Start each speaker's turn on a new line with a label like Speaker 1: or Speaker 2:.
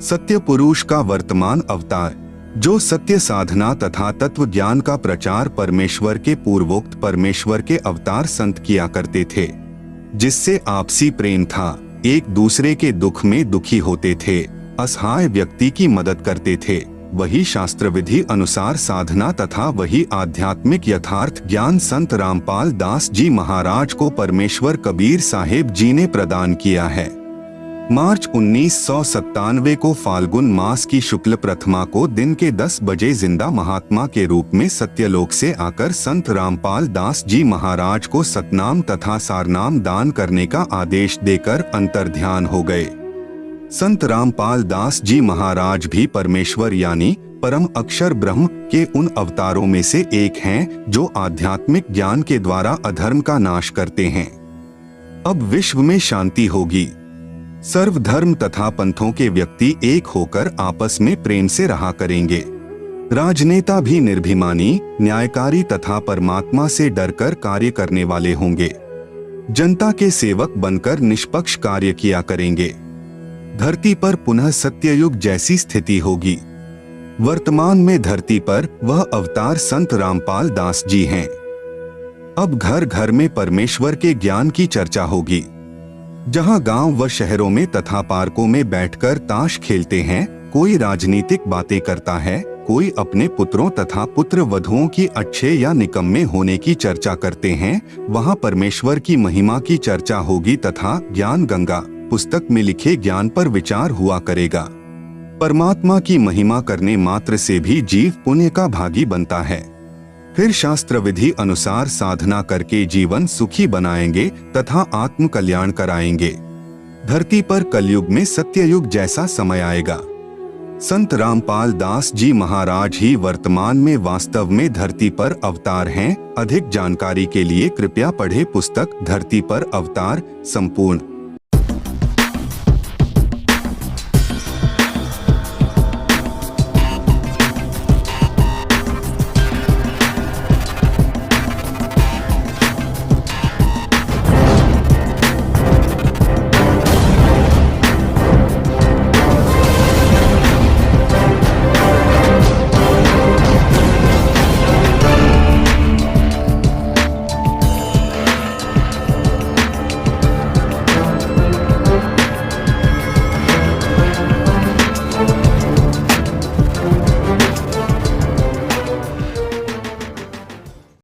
Speaker 1: सत्य पुरुष का वर्तमान अवतार, जो सत्य साधना तथा तत्व ज्ञान का प्रचार परमेश्वर के पूर्वोक्त परमेश्वर के अवतार संत किया करते थे, जिससे आपसी प्रेम था, एक दूसरे के दुख में दुखी होते थे, असहाय व्यक्ति की मदद करते थे, वही शास्त्र विधि अनुसार साधना तथा वही आध्यात्मिक यथार्थ ज्ञान संत रामपाल दास जी महाराज को परमेश्वर कबीर साहेब जी ने प्रदान किया है। मार्च 1997 को फाल्गुन मास की शुक्ल प्रथमा को दिन के 10 बजे जिंदा महात्मा के रूप में सत्यलोक से आकर संत रामपाल दास जी महाराज को सतनाम तथा सारनाम दान करने का आदेश देकर अंतर्ध्यान हो गए। संत रामपाल दास जी महाराज भी परमेश्वर यानी परम अक्षर ब्रह्म के उन अवतारों में से एक हैं, जो आध्यात्मिक ज्ञान के द्वारा अधर्म का नाश करते हैं। अब विश्व में शांति होगी। सर्वधर्म तथा पंथों के व्यक्ति एक होकर आपस में प्रेम से रहा करेंगे। राजनेता भी निर्भिमानी, न्यायकारी तथा परमात्मा से डरकर कार्य करने वाले होंगे। जनता के सेवक बनकर निष्पक्ष कार्य किया करेंगे। धरती पर पुनः सत्ययुग जैसी स्थिति होगी। वर्तमान में धरती पर वह अवतार संत रामपाल दास जी हैं। अब घर घर में परमेश्वर के ज्ञान की चर्चा होगी। जहां गांव व शहरों में तथा पार्कों में बैठकर ताश खेलते हैं, कोई राजनीतिक बातें करता है, कोई अपने पुत्रों तथा पुत्र वधुओं की अच्छे या निकम्मे होने की चर्चा करते हैं, वहां परमेश्वर की महिमा की चर्चा होगी तथा ज्ञान गंगा पुस्तक में लिखे ज्ञान पर विचार हुआ करेगा। परमात्मा की महिमा करने मात्र से भी जीव पुण्य का भागी बनता है। फिर शास्त्र विधि अनुसार साधना करके जीवन सुखी बनाएंगे तथा आत्म कल्याण कराएंगे। धरती पर कलयुग में सत्ययुग जैसा समय आएगा। संत रामपाल दास जी महाराज ही वर्तमान में वास्तव में धरती पर अवतार हैं। अधिक जानकारी के लिए कृपया पढ़े पुस्तक धरती पर अवतार संपूर्ण।